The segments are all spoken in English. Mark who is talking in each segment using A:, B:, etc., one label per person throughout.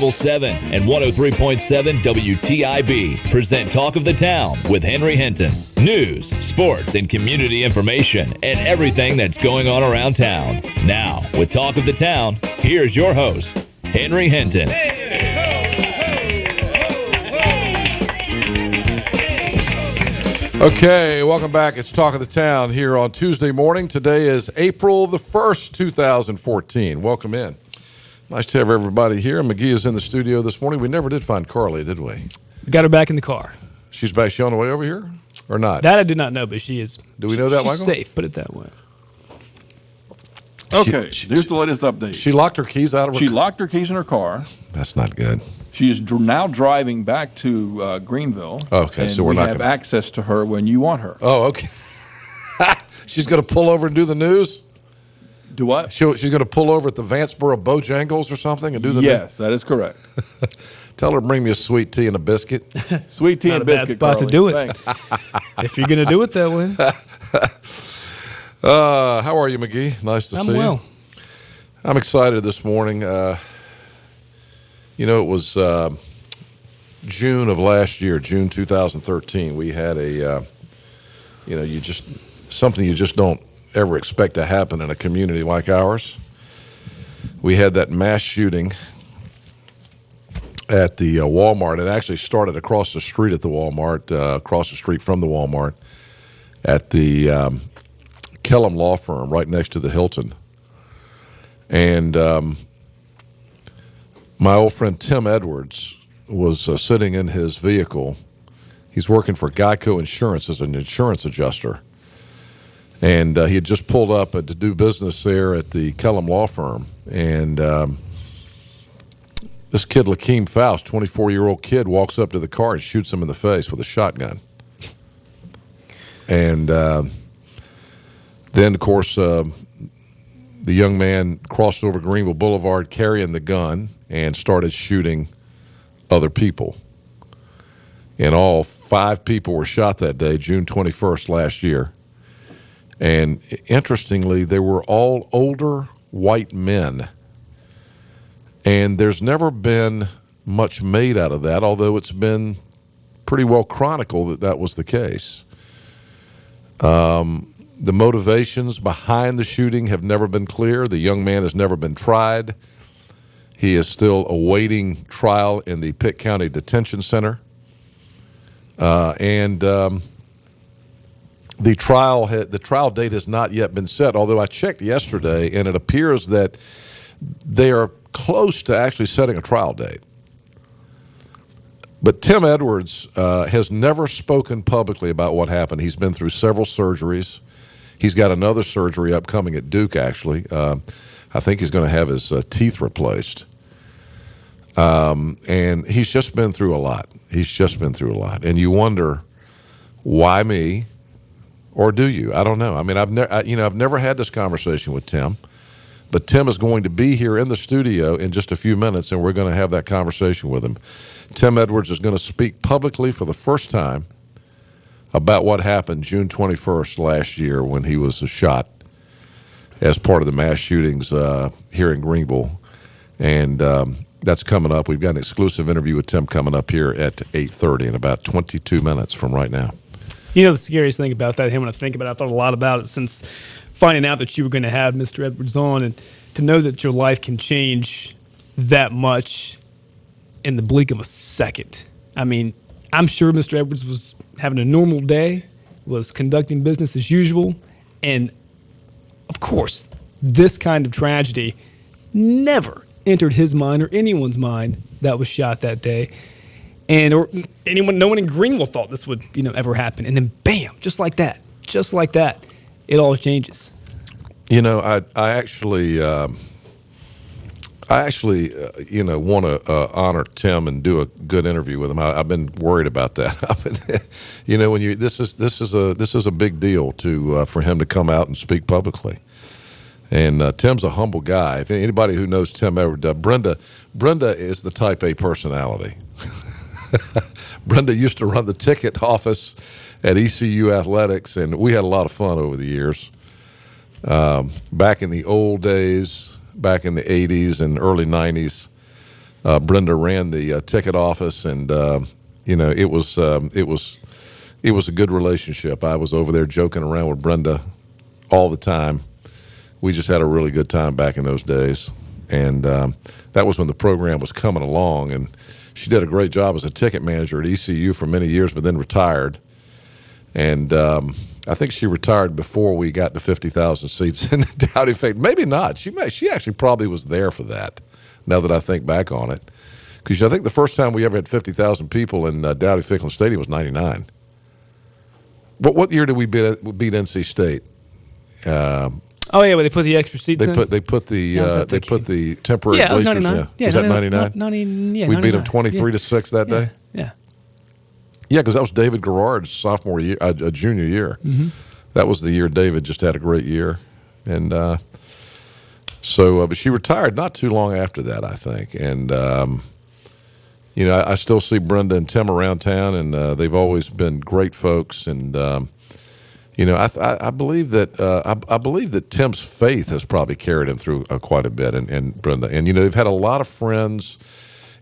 A: Cable 7 and 103.7 WTIB present Talk of the Town with Henry Hinton. News, sports, and community information and everything that's going on around town. Now, with Talk of the Town, here's your host, Henry Hinton.
B: Okay, welcome back. It's Talk of the Town here on Tuesday morning. Today is April the 1st, 2014. Welcome in. Nice to have everybody here. McGee is in the studio this morning. We never did find Carly, did we?
C: We got her back in the car.
B: She's back. She on the way over here or not?
C: That I did not know, but she is.
B: Do we know that, Michael?
C: She's safe, put it that way.
D: Okay, here's the latest update.
B: She locked her keys out of her
D: She locked her keys in her car.
B: That's not good.
D: She is now driving back to Greenville.
B: Okay, so we're not
D: have access to her when you want her.
B: Oh, okay. She's going to pull over and do the news?
D: Do what?
B: She's going to pull over at the Vanceboro Bojangles or something and do the news?
D: Yes, that is correct.
B: Tell her to bring me a sweet tea and a biscuit.
D: Sweet tea
C: Not
D: and
C: a bad
D: biscuit,
C: spot to
D: Carly.
C: do it.
D: Thanks.
C: If you're going to do it that way.
B: How are you, McGee? Nice to see you.
C: I'm well.
B: I'm excited this morning. It was June of last year, June 2013. We had something you just don't ever expect to happen in a community like ours. We had that mass shooting at the Walmart. It actually started across the street at the Walmart, across the street from the Walmart, at the Kellum Law Firm right next to the Hilton. And my old friend Tim Edwards was sitting in his vehicle. He's working for Geico Insurance as an insurance adjuster. And he had just pulled up to do business there at the Kellum Law Firm. And this kid, Lakeem Faust, 24-year-old kid, walks up to the car and shoots him in the face with a shotgun. And then, of course, the young man crossed over Greenville Boulevard carrying the gun and started shooting other people. In all, 5 people were shot that day, June 21st last year. And interestingly, they were all older white men. And there's never been much made out of that, although it's been pretty well chronicled that that was the case. The motivations behind the shooting have never been clear. The young man has never been tried. He is still awaiting trial in the Pitt County Detention Center. The trial date has not yet been set, although I checked yesterday, and it appears that they are close to actually setting a trial date. But Tim Edwards has never spoken publicly about what happened. He's been through several surgeries. He's got another surgery upcoming at Duke, actually. I think he's going to have his teeth replaced. And he's just been through a lot. And you wonder, why me? Or do you? I don't know. I mean, I've never had this conversation with Tim, but Tim is going to be here in the studio in just a few minutes, and we're going to have that conversation with him. Tim Edwards is going to speak publicly for the first time about what happened June 21st last year when he was shot as part of the mass shootings here in Greenville, and that's coming up. We've got an exclusive interview with Tim coming up here at 8:30 in about 22 minutes from right now.
C: You know, the scariest thing about that, when I think about it, I thought a lot about it since finding out that you were going to have Mr. Edwards on, and to know that your life can change that much in the blink of a second. I mean, I'm sure Mr. Edwards was having a normal day, was conducting business as usual, and of course, this kind of tragedy never entered his mind or anyone's mind that was shot that day. No one in Greenville thought this would, ever happen. And then, bam, just like that, it all changes.
B: I actually want to honor Tim and do a good interview with him. I've been worried about that. This is a big deal for him to come out and speak publicly. And Tim's a humble guy. If anybody who knows Tim Edwards, Brenda is the Type A personality. Brenda used to run the ticket office at ECU Athletics, and we had a lot of fun over the years. Back in the old days, back in the 80s and early 90s, Brenda ran the ticket office, and it was a good relationship. I was over there joking around with Brenda all the time. We just had a really good time back in those days, and that was when the program was coming along. And she did a great job as a ticket manager at ECU for many years, but then retired. And I think she retired before we got to 50,000 seats in the Dowdy Finkle. Maybe not. She actually probably was there for that, now that I think back on it. Because I think the first time we ever had 50,000 people in Dowdy Finkle Stadium was 99. What year did we beat NC State?
C: Oh yeah, where they put the extra seats in.
B: They put the temporary
C: Yeah, it was
B: bleachers.
C: 99. Yeah,
B: was that 99?
C: 99.
B: We beat them 23-6 that day.
C: Yeah.
B: Yeah, because that was David Garrard's sophomore year, junior year.
C: Mm-hmm.
B: That was the year David just had a great year, and but she retired not too long after that, I think. And I still see Brenda and Tim around town, and they've always been great folks. And I believe that Tim's faith has probably carried him through quite a bit, and Brenda. And they've had a lot of friends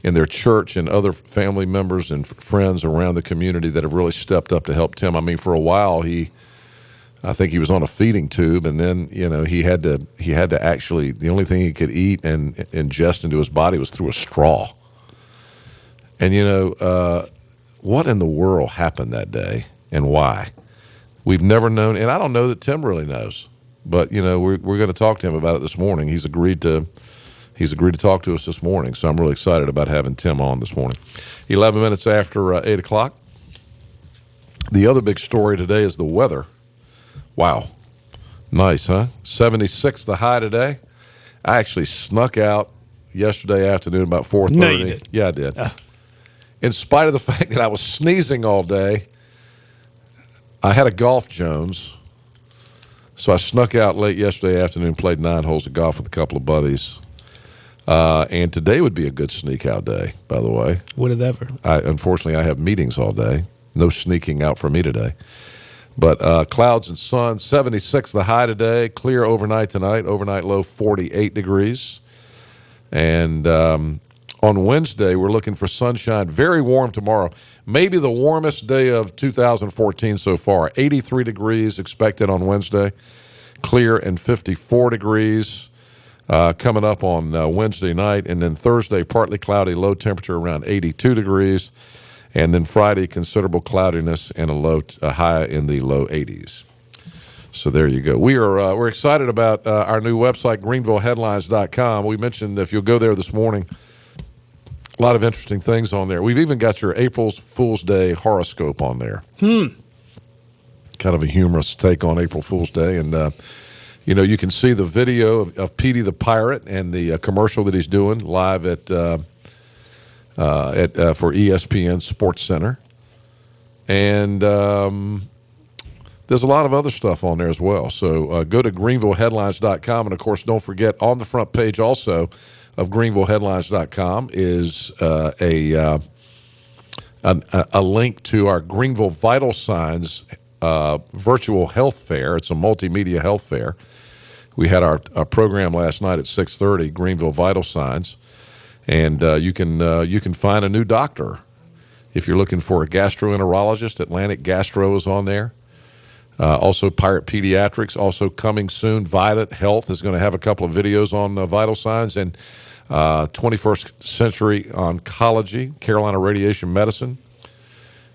B: in their church and other family members and friends around the community that have really stepped up to help Tim. I mean, for a while I think he was on a feeding tube, and then he had to actually, the only thing he could eat and ingest into his body was through a straw. And what in the world happened that day and why? We've never known, and I don't know that Tim really knows. But we're going to talk to him about it this morning. He's agreed to talk to us this morning, so I'm really excited about having Tim on this morning. 11 minutes after 8 o'clock. The other big story today is the weather. Wow. Nice, huh? 76 the high today. I actually snuck out yesterday afternoon about 4:30.
C: No, you did.
B: Yeah, I did. In spite of the fact that I was sneezing all day, I had a golf Jones, so I snuck out late yesterday afternoon, played 9 holes of golf with a couple of buddies. And today would be a good sneak out day, by the way.
C: Would it ever?
B: Unfortunately, I have meetings all day. No sneaking out for me today. But clouds and sun, 76 the high today. Clear overnight tonight. Overnight low 48 degrees. And on Wednesday, we're looking for sunshine. Very warm tomorrow. Maybe the warmest day of 2014 so far. 83 degrees expected on Wednesday. Clear and 54 degrees. Coming up on Wednesday night, and then Thursday, partly cloudy, low temperature around 82 degrees, and then Friday, considerable cloudiness and a high in the low 80s. So there you go. We're excited about our new website, GreenvilleHeadlines.com. We mentioned, if you'll go there this morning, a lot of interesting things on there. We've even got your April Fool's Day horoscope on there. Kind of a humorous take on April Fool's Day, and you can see the video of Petey the Pirate and the commercial that he's doing live for ESPN Sports Center. And there's a lot of other stuff on there as well. So go to GreenvilleHeadlines.com. And, of course, don't forget, on the front page also of GreenvilleHeadlines.com is a link to our Greenville Vital Signs virtual health fair. It's a multimedia health fair. We had our program last night at 6:30, Greenville Vital Signs, and you can find a new doctor if you're looking for a gastroenterologist. Atlantic Gastro is on there. Also, Pirate Pediatrics. Also coming soon, Vidant Health is going to have a couple of videos on Vital Signs, and 21st Century Oncology, Carolina Radiation Medicine,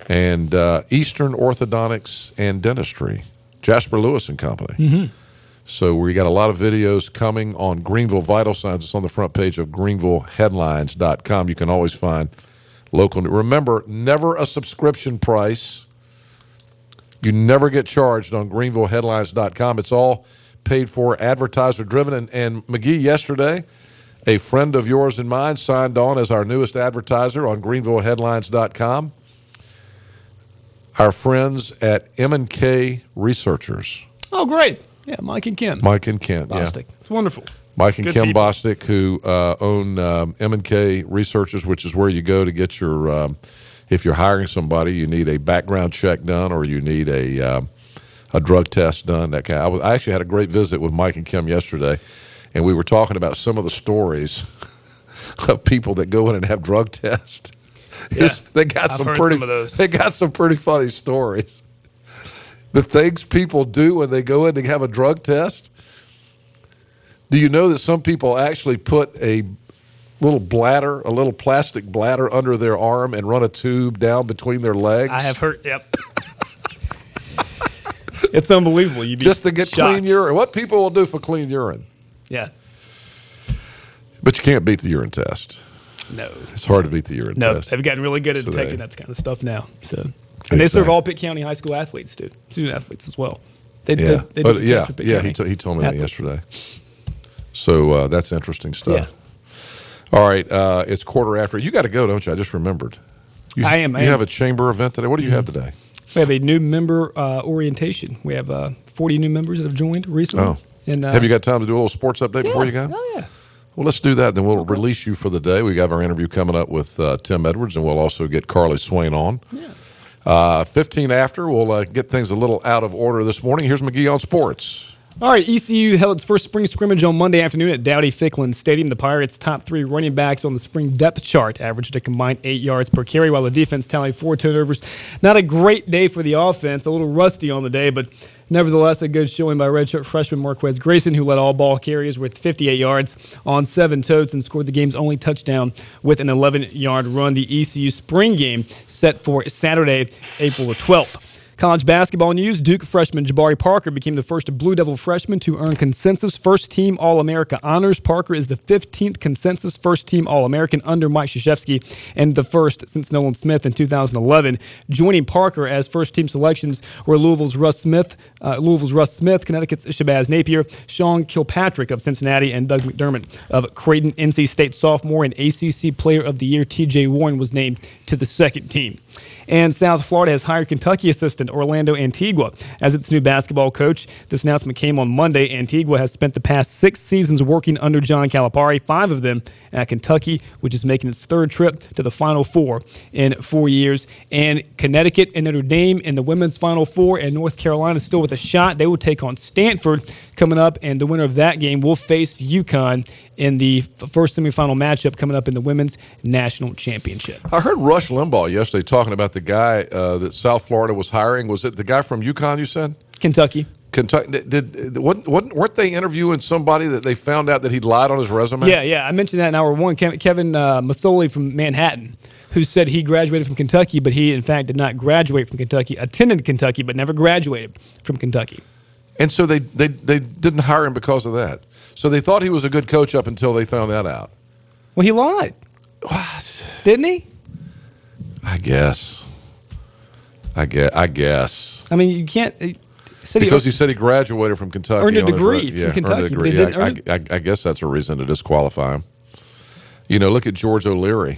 B: and Eastern Orthodontics and Dentistry, Jasper Lewis and Company. Mm-hmm. So we got a lot of videos coming on Greenville Vital Signs. It's on the front page of GreenvilleHeadlines.com. You can always find local. Remember, never a subscription price. You never get charged on GreenvilleHeadlines.com. It's all paid for, advertiser driven. And McGee, yesterday, a friend of yours and mine signed on as our newest advertiser on GreenvilleHeadlines.com. Our friends at M&K Researchers.
C: Oh, great. Yeah, Mike and Kim.
B: Mike and Kim,
C: Bostic.
B: yeah.
C: It's wonderful.
B: Mike and
C: Good
B: Kim
C: people.
B: Bostic, who own M&K Researchers, which is where you go to get your, if you're hiring somebody, you need a background check done or you need a drug test done. That kind of, I actually had a great visit with Mike and Kim yesterday, and we were talking about some of the stories of people that go in and have drug tests.
C: Yeah,
B: They got
C: I've
B: some
C: heard
B: pretty.
C: some of those.
B: They got some pretty funny stories. The things people do when they go in to have a drug test. Do you know that some people actually put a little plastic bladder under their arm and run a tube down between their legs?
C: I have heard. Yep. It's unbelievable. You'd be
B: just to get
C: shocked.
B: clean urine. What people will do for clean urine.
C: Yeah.
B: But you can't beat the urine test.
C: No.
B: It's hard to beat the urine
C: No.
B: test.
C: They've gotten really good at
B: So
C: detecting
B: they-
C: that kind of stuff now. So, and they serve all Pitt County high school athletes, too. Student athletes as well. They do the test for Pitt County
B: he told me that
C: athletes.
B: yesterday. So that's interesting stuff.
C: Yeah.
B: All right, it's 1:15. You got to go, don't you? I just remembered.
C: I am.
B: You have a chamber event today. What do you have today?
C: We have a new member orientation. We have 40 new members that have joined recently.
B: Oh.
C: And,
B: Have you got time to do a little sports update before you go?
C: Oh, yeah.
B: Well, let's do that. Then we'll release you for the day. We have our interview coming up with Tim Edwards, and we'll also get Carly Swain on.
C: Yeah.
B: 15 after, we'll get things a little out of order this morning. Here's McGee on sports.
C: All right, ECU held its first spring scrimmage on Monday afternoon at Dowdy-Ficklin Stadium. The Pirates' top 3 running backs on the spring depth chart averaged a combined 8 yards per carry, while the defense tallied 4 turnovers. Not a great day for the offense, a little rusty on the day, but nevertheless a good showing by redshirt freshman Marquez Grayson, who led all ball carriers with 58 yards on 7 totes and scored the game's only touchdown with an 11-yard run. The ECU spring game set for Saturday, April the 12th. College basketball news, Duke freshman Jabari Parker became the first Blue Devil freshman to earn consensus first-team All-America honors. Parker is the 15th consensus first-team All-American under Mike Krzyzewski and the first since Nolan Smith in 2011. Joining Parker as first-team selections were Louisville's Russ Smith, Connecticut's Shabazz Napier, Sean Kilpatrick of Cincinnati, and Doug McDermott of Creighton. NC State sophomore and ACC Player of the Year TJ Warren was named to the second team. And South Florida has hired Kentucky assistant Orlando Antigua as its new basketball coach. This announcement came on Monday. Antigua has spent the past 6 seasons working under John Calipari, 5 of them at Kentucky, which is making its 3rd trip to the Final Four in 4 years. And Connecticut and Notre Dame in the women's Final Four, and North Carolina still with a shot. They will take on Stanford coming up, and the winner of that game will face UConn in the first semifinal matchup coming up in the Women's National Championship.
B: I heard Rush Limbaugh yesterday talking about the guy that South Florida was hiring. Was it the guy from UConn, you said?
C: Kentucky.
B: Weren't they interviewing somebody that they found out that he'd lied on his resume?
C: Yeah. I mentioned that in hour 1. Kevin Masoli from Manhattan, who said he graduated from Kentucky, but he, in fact, did not graduate from Kentucky, attended Kentucky, but never graduated from Kentucky.
B: And so they didn't hire him because of that. So they thought he was a good coach up until they found that out.
C: Well, he lied.
B: What?
C: Didn't he?
B: I guess. I
C: mean, you can't. He said
B: he said he graduated from Kentucky.
C: Earned a
B: on his
C: degree from Kentucky,
B: Earned a degree.
C: but he didn't earn
B: I guess that's a reason to disqualify him. You know, look at George O'Leary.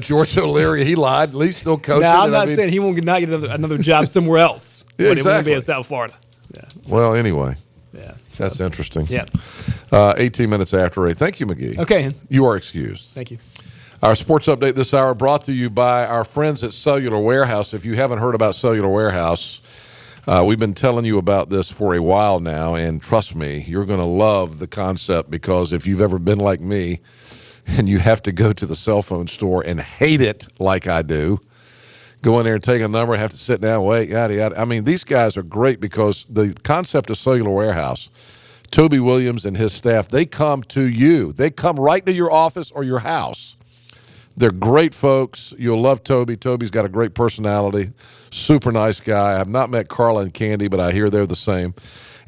B: George O'Leary, he lied. At least still coaching.
C: Now, I'm not saying he won't not get another job somewhere else,
B: Yeah,
C: but it won't be
B: exactly.
C: in South Florida. Yeah.
B: Well, anyway.
C: Yeah.
B: That's interesting.
C: Yeah.
B: 18 minutes after 8. Thank you, McGee.
C: Okay.
B: You are excused.
C: Thank you.
B: Our sports update this hour brought to you by our friends at Cellular Warehouse. If you haven't heard about Cellular Warehouse, we've been telling you about this for a while now, and trust me, you're going to love the concept, because if you've ever been like me and you have to go to the cell phone store and hate it like I do, go in there and take a number, have to sit down, wait, yada, yada. I mean, these guys are great because the concept of Cellular Warehouse, Toby Williams and his staff, they come to you. They come right to your office or your house. They're great folks. You'll love Toby. Toby's got a great personality, super nice guy. I have not met Carla and Candy, but I hear they're the same.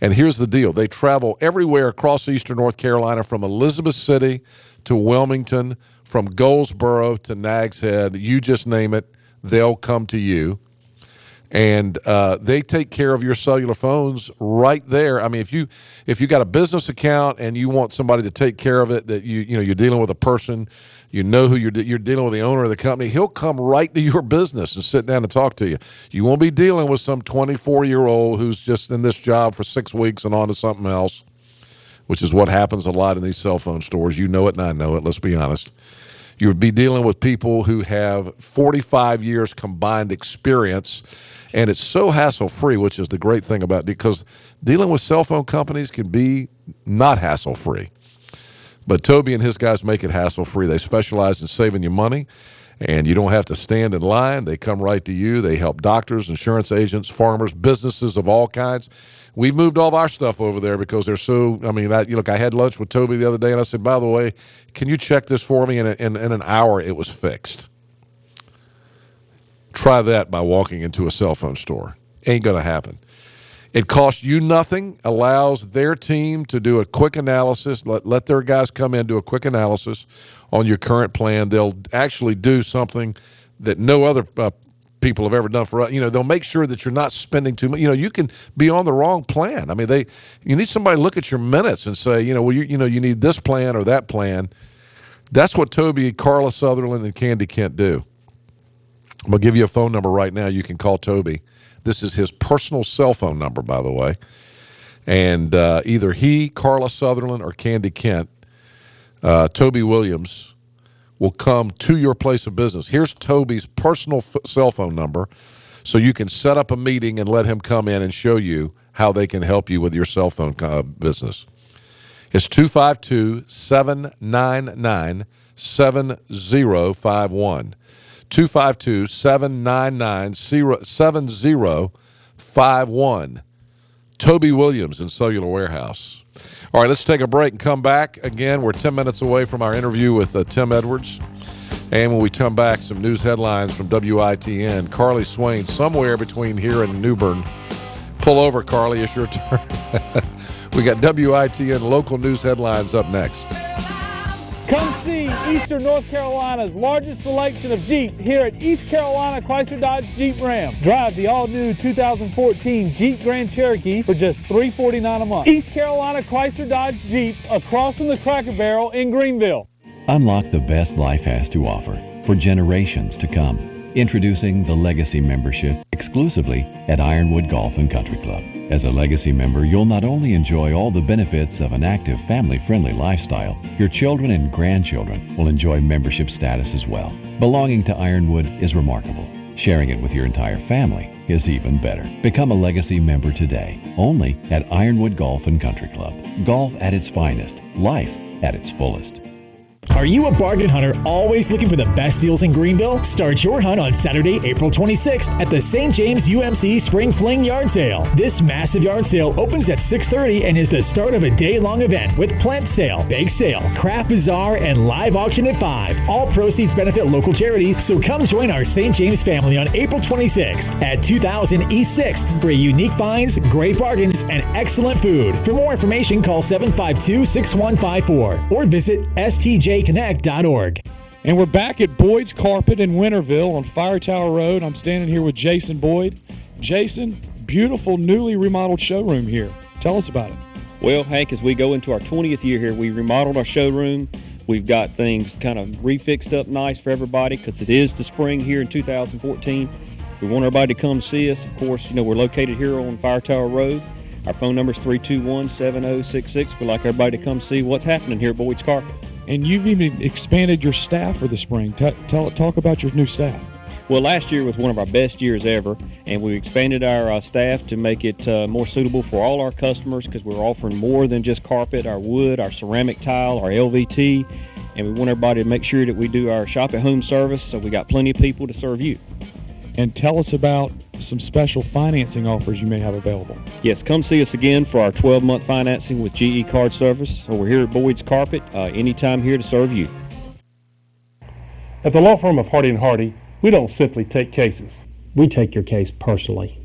B: And here's the deal. They travel everywhere across eastern North Carolina, from Elizabeth City to Wilmington, from Goldsboro to Nags Head. You just name it, they'll come to you. And they take care of your cellular phones right there. I mean, if you got a business account and you want somebody to take care of it, that you're dealing with a person, who you're dealing with the owner of the company, he'll come right to your business and sit down and talk to you. You won't be dealing with some 24-year-old who's just in this job for 6 weeks and on to something else, which is what happens a lot in these cell phone stores. You know it and I know it, let's be honest. You would be dealing with people who have 45 years combined experience, and it's so hassle-free, which is the great thing about it, because dealing with cell phone companies can be not hassle-free. But Toby and his guys make it hassle-free. They specialize in saving you money, and you don't have to stand in line. They come right to you. They help doctors, insurance agents, farmers, businesses of all kinds. We've moved all of our stuff over there because they're so – I mean, I had lunch with Toby the other day, and I said, by the way, can you check this for me? And in an hour, it was fixed. Try that by walking into a cell phone store. Ain't going to happen. It costs you nothing, allows their team to do a quick analysis, let their guys come in, do a quick analysis on your current plan. They'll actually do something that no other people have ever done for us. They'll make sure that you're not spending too much. You can be on the wrong plan. I mean, you need somebody to look at your minutes and say, you need this plan or that plan. That's what Toby, Carla Sutherland, and Candy Kent do. I'm going to give you a phone number right now. You can call Toby. This is his personal cell phone number, by the way. And either he, Carla Sutherland, or Candy Kent, Toby Williams, will come to your place of business. Here's Toby's personal cell phone number, so you can set up a meeting and let him come in and show you how they can help you with your cell phone business. It's 252-799-7051. 252-799-7051. Toby Williams in Cellular Warehouse. All right, let's take a break and come back. Again, we're 10 minutes away from our interview with Tim Edwards. And when we come back, some news headlines from WITN. Carly Swain, somewhere between here and New Bern. Pull over, Carly. It's your turn. We got WITN local news headlines up next.
E: Come see Eastern North Carolina's largest selection of Jeeps here at East Carolina Chrysler Dodge Jeep Ram. Drive the all-new 2014 Jeep Grand Cherokee for just $349 a month. East Carolina Chrysler Dodge Jeep across from the Cracker Barrel in Greenville.
F: Unlock the best life has to offer for generations to come. Introducing the Legacy Membership exclusively at Ironwood Golf and Country Club. As a Legacy member, you'll not only enjoy all the benefits of an active, family-friendly lifestyle, your children and grandchildren will enjoy membership status as well. Belonging to Ironwood is remarkable. Sharing it with your entire family is even better. Become a Legacy member today, only at Ironwood Golf and Country Club. Golf at its finest, life at its fullest.
G: Are you a bargain hunter always looking for the best deals in Greenville? Start your hunt on Saturday, April 26th at the St. James UMC Spring Fling Yard Sale. This massive yard sale opens at 6:30 and is the start of a day-long event with plant sale, bake sale, craft bazaar, and live auction at 5. All proceeds benefit local charities, so come join our St. James family on April 26th at 2000 East 6th for unique finds, great bargains, and excellent food. For more information, call 752-6154 or visit stjconnect.org.
E: And we're back at Boyd's Carpet in Winterville on Fire Tower Road. I'm standing here with Jason Boyd. Jason, beautiful newly remodeled showroom here. Tell us about it.
H: Well, Hank, as we go into our 20th year here, we remodeled our showroom. We've got things kind of refixed up nice for everybody because it is the spring here in 2014. We want everybody to come see us. Of course, we're located here on Fire Tower Road. Our phone number is 321-7066. We'd like everybody to come see what's happening here at Boyd's Carpet.
E: And you've even expanded your staff for the spring. Talk about your new staff.
H: Well, last year was one of our best years ever, and we expanded our staff to make it more suitable for all our customers because we're offering more than just carpet, our wood, our ceramic tile, our LVT, and we want everybody to make sure that we do our shop at home service, so we got plenty of people to serve you.
E: And tell us about some special financing offers you may have available.
H: Yes, come see us again for our 12-month financing with GE Card Service. So we're here at Boyd's Carpet, anytime here to serve you.
I: At the law firm of Hardy & Hardy, we don't simply take cases.
J: We take your case personally.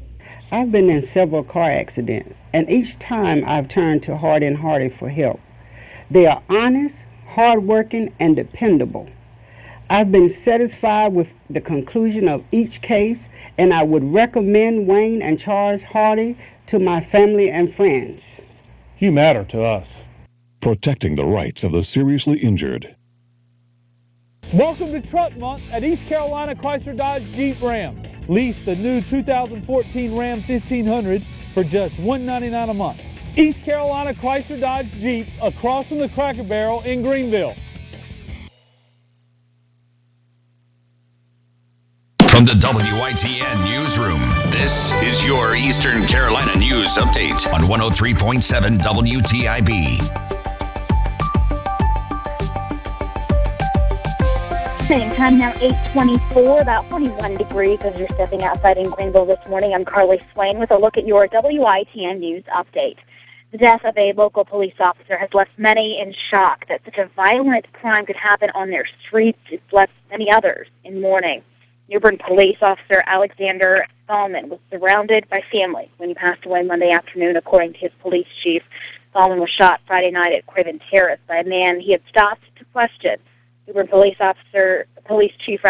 K: I've been in several car accidents, and each time I've turned to Hardy & Hardy for help. They are honest, hardworking, and dependable. I've been satisfied with the conclusion of each case, and I would recommend Wayne and Charles Hardy to my family and friends.
I: You matter to us.
L: Protecting the rights of the seriously injured.
E: Welcome to Truck Month at East Carolina Chrysler Dodge Jeep Ram. Lease the new 2014 Ram 1500 for just $199 a month. East Carolina Chrysler Dodge Jeep across from the Cracker Barrel in Greenville.
M: From the WITN Newsroom, this is your Eastern Carolina News Update on 103.7 WTIB.
N: Same time now, 8:24, about 41 degrees as you're stepping outside in Greenville this morning. I'm Carly Swain with a look at your WITN News update. The death of a local police officer has left many in shock that such a violent crime could happen on their streets. It's left many others in mourning. New Bern police officer Alexander Thalman was surrounded by family when he passed away Monday afternoon, according to his police chief. Thalman was shot Friday night at Craven Terrace by a man he had stopped to question. New Bern police chief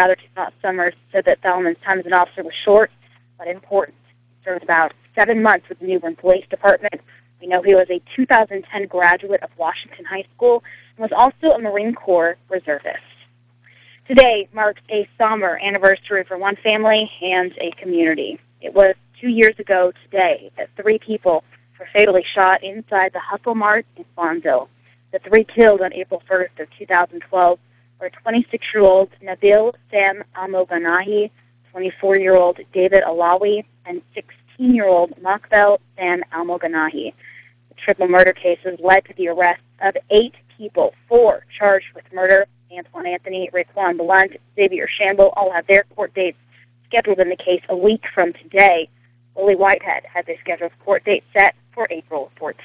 N: Summers said that Thalman's time as an officer was short but important. He served about 7 months with the New Bern Police Department. We know he was a 2010 graduate of Washington High School and was also a Marine Corps reservist. Today marks a somber anniversary for one family and a community. It was 2 years ago today that 3 people were fatally shot inside the WalMart in Farmville. The 3 killed on April 1st of 2012 were 26-year-old Nabil Sam Almoganahi, 24-year-old David Alawi, and 16-year-old Makbel Sam Almoganahi. The triple murder cases led to the arrest of 8 people, 4 charged with murder. Antoine Anthony, Raekwon Blunt, Xavier Shambo all have their court dates scheduled in the case a week from today. Lily Whitehead has a scheduled court date set for April 14th.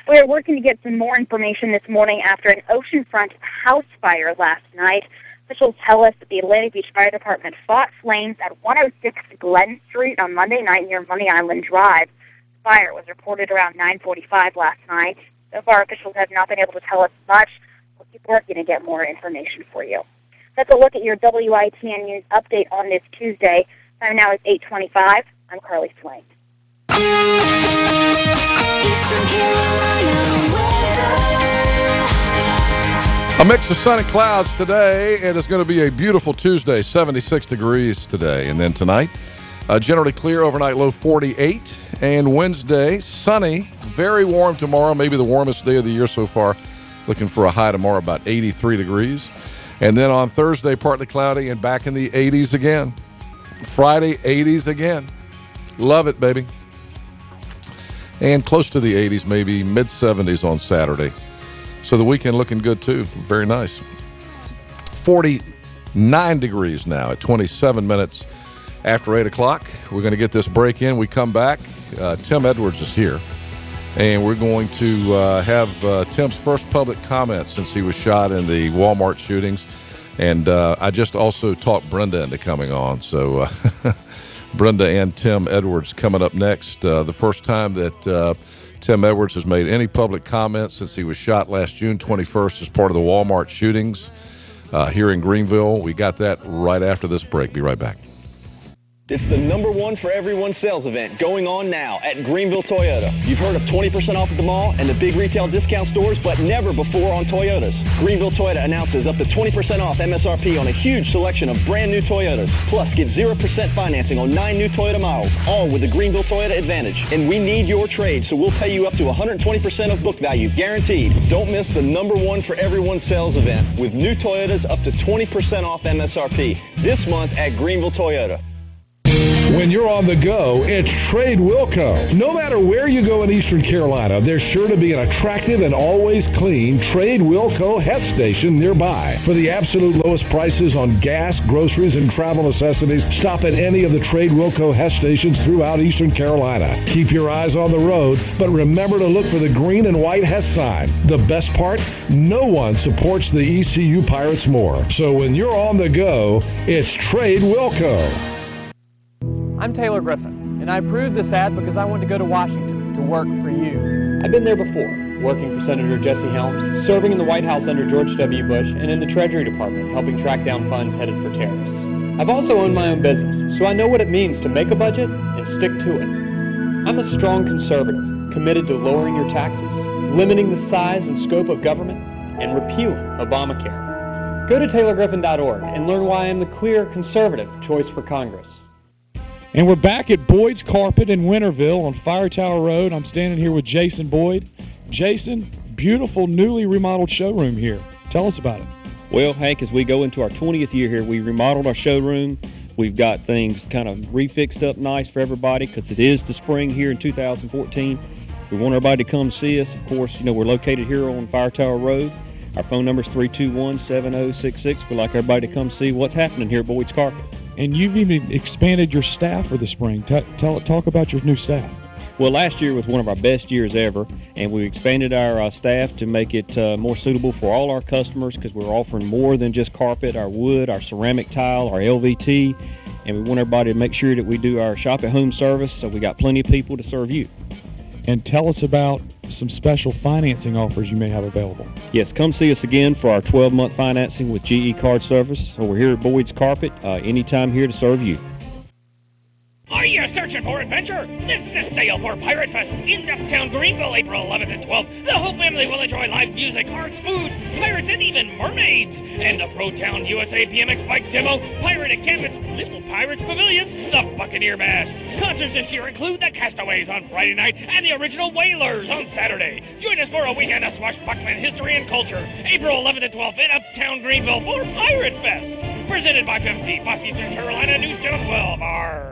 N: We are working to get some more information this morning after an oceanfront house fire last night. Officials tell us that the Atlantic Beach Fire Department fought flames at 106 Glen Street on Monday night near Money Island Drive. The fire was reported around 9:45 last night. So far, officials have not been able to tell us much. We'll keep working to get more information for you. That's a look at your WITN News update on this Tuesday. Time now is 8:25. I'm Carly Swain.
B: A mix of sun and clouds today. It is going to be a beautiful Tuesday, 76 degrees today. And then tonight, generally clear, overnight low 48. And Wednesday, sunny, very warm tomorrow, maybe the warmest day of the year so far. Looking for a high tomorrow, about 83 degrees. And then on Thursday, partly cloudy and back in the 80s again. Friday, 80s again. Love it, baby. And close to the 80s, maybe mid-70s on Saturday. So the weekend looking good, too. Very nice. 49 degrees now at 27 minutes after 8 o'clock. We're going to get this break in. We come back. Tim Edwards is here. And we're going to have Tim's first public comment since he was shot in the Walmart shootings. And I just also talked Brenda into coming on. So Brenda and Tim Edwards coming up next. The first time that Tim Edwards has made any public comments since he was shot last June 21st as part of the Walmart shootings here in Greenville. We got that right after this break. Be right back.
O: It's the #1 for everyone sales event going on now at Greenville Toyota. You've heard of 20% off at the mall and the big retail discount stores, but never before on Toyotas. Greenville Toyota announces up to 20% off MSRP on a huge selection of brand new Toyotas. Plus, get 0% financing on 9 new Toyota models, all with the Greenville Toyota Advantage. And we need your trade, so we'll pay you up to 120% of book value, guaranteed. Don't miss the #1 for everyone sales event with new Toyotas up to 20% off MSRP this month at Greenville Toyota.
P: When you're on the go, it's Trade Wilco. No matter where you go in Eastern Carolina, there's sure to be an attractive and always clean Trade Wilco Hess station nearby. For the absolute lowest prices on gas, groceries, and travel necessities, stop at any of the Trade Wilco Hess stations throughout Eastern Carolina. Keep your eyes on the road, but remember to look for the green and white Hess sign. The best part? No one supports the ECU Pirates more. So when you're on the go, it's Trade Wilco.
Q: I'm Taylor Griffin, and I approved this ad because I want to go to Washington to work for you.
H: I've been there before, working for Senator Jesse Helms, serving in the White House under George W. Bush, and in the Treasury Department, helping track down funds headed for terrorists. I've also owned my own business, so I know what it means to make a budget and stick to it. I'm a strong conservative, committed to lowering your taxes, limiting the size and scope of government, and repealing Obamacare. Go to TaylorGriffin.org and learn why I'm the clear conservative choice for Congress.
E: And we're back at Boyd's Carpet in Winterville on Fire Tower Road. I'm standing here with Jason Boyd. Jason, beautiful newly remodeled showroom here. Tell us about it.
H: Well, Hank, as we go into our 20th year here, we remodeled our showroom. We've got things kind of refixed up nice for everybody because it is the spring here in 2014. We want everybody to come see us. Of course, we're located here on Fire Tower Road. Our phone number is 321-7066. We'd like everybody to come see what's happening here at Boyd's Carpet.
R: And you've even expanded your staff for the spring. Talk about your new staff.
H: Well, last year was one of our best years ever, and we expanded our staff to make it more suitable for all our customers because we're offering more than just carpet, our wood, our ceramic tile, our LVT, and we want everybody to make sure that we do our shop-at-home service, so we got plenty of people to serve you.
R: And tell us about some special financing offers you may have available.
H: Yes, come see us again for our 12-month financing with GE Card Service. So we're here at Boyd's Carpet, anytime here to serve you.
S: Are you searching for adventure? It's the Sail for Pirate Fest in Uptown Greenville, April 11th and 12th. The whole family will enjoy live music, arts, food, pirates, and even mermaids. And the Pro Town USA BMX bike demo, pirate encampments, Little Pirates Pavilions, the Buccaneer Bash. Concerts this year include the Castaways on Friday night and the Original Whalers on Saturday. Join us for a weekend of swashbuckling history and culture. April 11th and 12th in Uptown Greenville for Pirate Fest. Presented by PMC, Bus Eastern Carolina News Channel 12. Arr.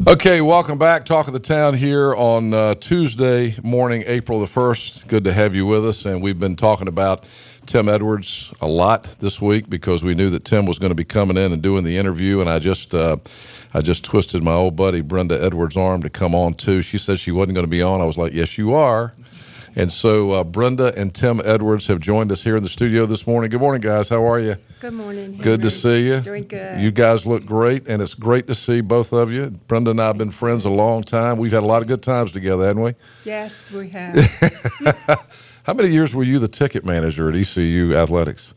B: Okay, welcome back. Talk of the Town here on Tuesday morning, April the 1st. Good to have you with us. And we've been talking about Tim Edwards a lot this week because we knew that Tim was going to be coming in and doing the interview. And I just twisted my old buddy Brenda Edwards' arm to come on too. She said she wasn't going to be on. I was like, yes, you are. And so Brenda and Tim Edwards have joined us here in the studio this morning. Good morning, guys. How are you?
T: Good morning, Henry.
B: Good to see you.
T: Doing good.
B: You guys look great, and it's great to see both of you. Brenda and I have been friends a long time. We've had a lot of good times together, haven't we?
T: Yes, we have.
B: How many years were you the ticket manager at ECU Athletics?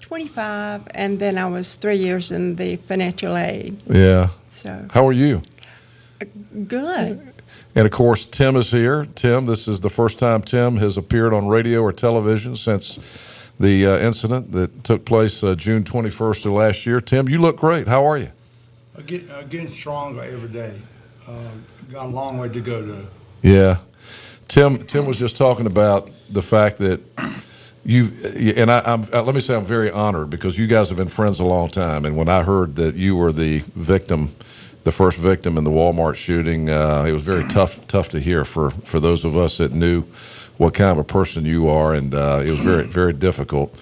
T: 25, and then I was 3 years in the financial aid.
B: Yeah.
T: So.
B: How are you?
T: Good.
B: And, of course, Tim is here. Tim, this is the first time Tim has appeared on radio or television since the incident that took place June 21st of last year. Tim, you look great. How are you?
U: Getting stronger every day. Got a long way to go, though.
B: Yeah. Tim was just talking about the fact that you and I'm let me say I'm very honored because you guys have been friends a long time. And when I heard that you were the victim, the first victim in the Walmart shooting, it was very tough to hear for those of us that knew what kind of a person you are, and it was very, very difficult.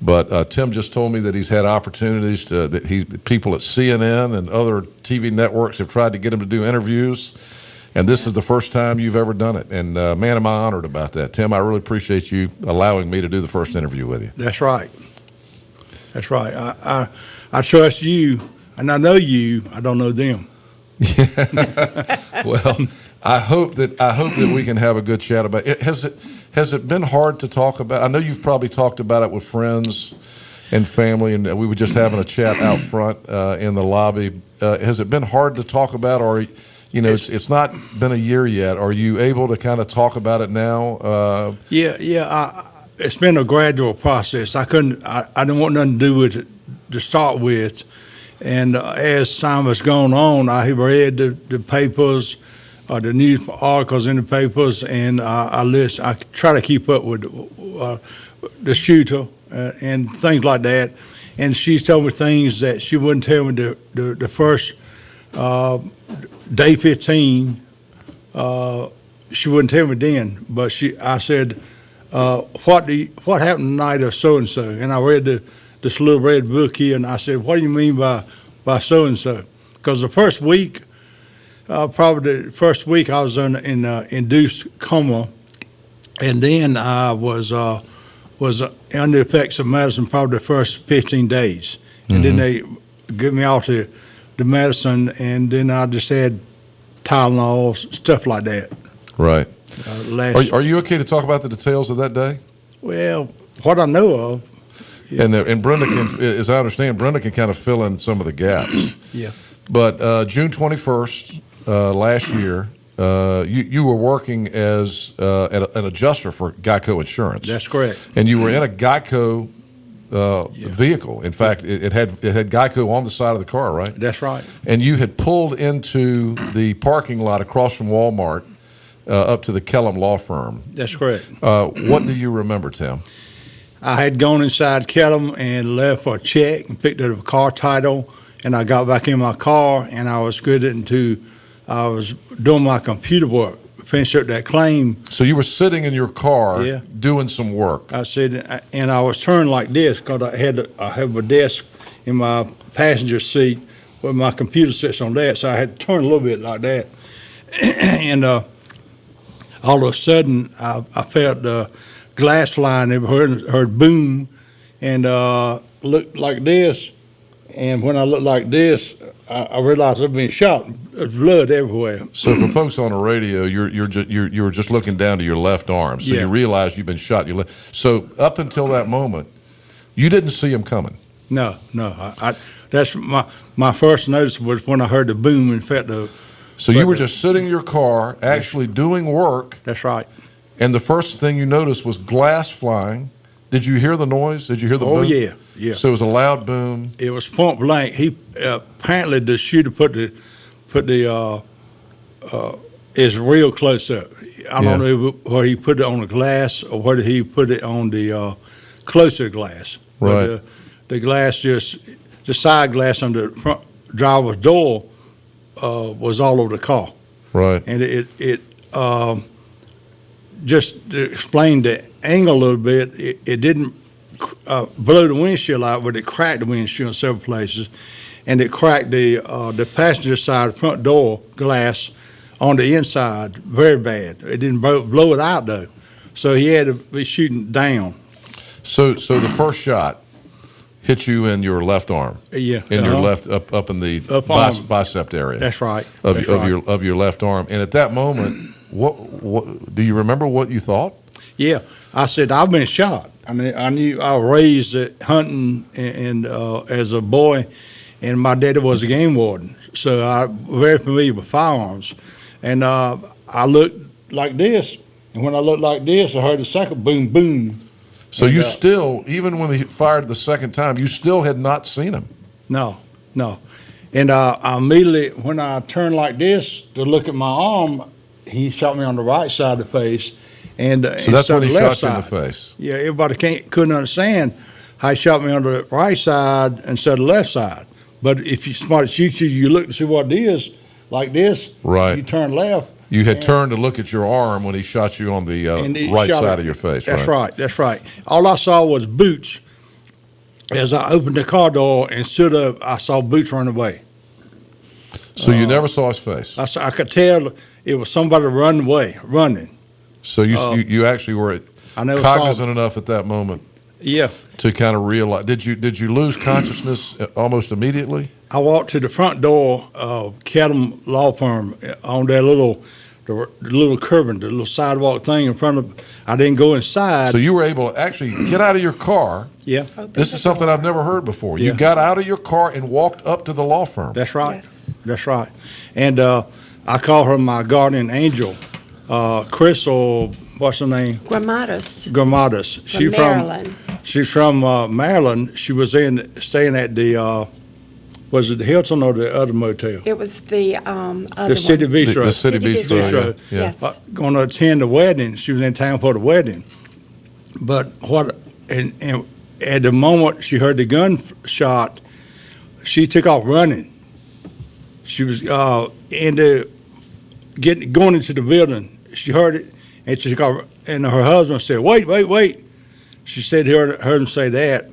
B: But Tim just told me that he's had opportunities people at CNN and other TV networks have tried to get him to do interviews, and this is the first time you've ever done it. And man, am I honored about that. Tim, I really appreciate you allowing me to do the first interview with you.
U: That's right. That's right. I trust you. And I know you. I don't know them.
B: Well, I hope that we can have a good chat about it. Has it been hard to talk about? I know you've probably talked about it with friends and family, and we were just having a chat out front in the lobby. Has it been hard to talk about, or it's not been a year yet? Are you able to kind of talk about it now?
U: Yeah. It's been a gradual process. I didn't want nothing to do with it to start with. And as time has gone on, I have read the papers, the news articles in the papers, and I try to keep up with the shooter and things like that. And she's told me things that she wouldn't tell me the first day 15. She wouldn't tell me then, but I said, what happened tonight of so and so? And I read this little red book here, and I said, what do you mean by so-and-so? Because the first week, I was in induced coma, and then I was under the effects of medicine probably the first 15 days. And then they give me off the medicine, and then I just had Tylenol, stuff like that.
B: Right. Are you okay to talk about the details of that day?
U: Well, what I know of. Yeah.
B: And Brenda can, as I understand, Brenda can kind of fill in some of the gaps.
U: Yeah.
B: But June 21st last year, you were working as an adjuster for Geico Insurance.
U: That's correct.
B: And you were in a Geico vehicle. In fact, it had Geico on the side of the car, right?
U: That's right.
B: And you had pulled into the parking lot across from Walmart up to the Kellum Law Firm.
U: That's correct.
B: What do you remember, Tim?
U: I had gone inside Kellum and left for a check and picked up a car title and I got back in my car, and I was I was doing my computer work, finished up that claim.
B: So you were sitting in your car
U: Yeah.
B: doing some work.
U: I said, and I was turned like this because I have a desk in my passenger seat where my computer sits on that, so I had to turn a little bit like that. And all of a sudden, I felt the glass flying. Heard boom, and looked like this. And when I looked like this, I realized I'd been shot. There's blood everywhere.
B: So for folks on the radio, you were just looking down to your left arm. So
U: Yeah.
B: you realized you've been shot. So up until that moment, you didn't see him coming.
U: No. That's my first notice was when I heard the boom and felt the.
B: So you were just sitting in your car, actually doing work.
U: That's right.
B: And the first thing you noticed was glass flying. Did you hear the noise? Did you hear the boom?
U: Oh, yeah.
B: So it was a loud boom.
U: It was point blank. He apparently the shooter put the is real close up. I don't know whether he put it on the glass or whether he put it on the closer glass.
B: Right.
U: But the glass the side glass on the front driver's door was all over the car.
B: Right.
U: And it just to explain the angle a little bit, it didn't blow the windshield out, but it cracked the windshield in several places, and it cracked the passenger side front door glass on the inside very bad. It didn't blow it out though, so he had to be shooting down.
B: So the first shot hit you in your left arm.
U: Yeah.
B: In your left up in the bicep area.
U: That's right.
B: Of your left arm. And at that moment, what do you remember what you thought?
U: Yeah, I said I've been shot. I mean, I knew I was raised hunting and as a boy, and my daddy was a game warden, so I'm very familiar with firearms. And I looked like this, and when I looked like this, I heard the second boom, boom.
B: So you still, even when he fired the second time, you still had not seen him?
U: No. And I immediately, when I turned like this to look at my arm, he shot me on the right side of the face. And
B: so that's when he shot you in the
U: side.
B: face?
U: Yeah, everybody couldn't understand how he shot me on the right side instead of the left side. But if you somebody shoots you, you look to see what it is, like this.
B: Right.
U: You turn left.
B: You had turned to look at your arm when he shot you on the right side of your face.
U: That's right. That's right. All I saw was boots. As I opened the car door and stood up, I saw boots run away.
B: So you never saw his face?
U: I could tell it was somebody running.
B: So you actually were cognizant enough at that moment, to kind of realize. Did you lose consciousness almost immediately?
U: I walked to the front door of Kedem Law Firm on that little curving, the little sidewalk thing in front of. I didn't go inside.
B: So you were able to actually get out of your car.
U: Yeah.
B: This is something I've never heard before. You got out of your car and walked up to the law firm.
U: That's right. Yes. That's right. And I call her my guardian angel, Crystal. What's her name? Gramadas.
T: From Maryland.
U: She's from Maryland. She was staying at the. Was it the Hilton or the other motel?
T: It was the other
U: City Bistro.
B: The City Bistro. Yeah.
T: Yes.
U: Going to attend the wedding. She was in town for the wedding. But and at the moment she heard the gunshot, she took off running. She was going into the building. She heard it, and she took off. And her husband said, "Wait!" She said heard him say that,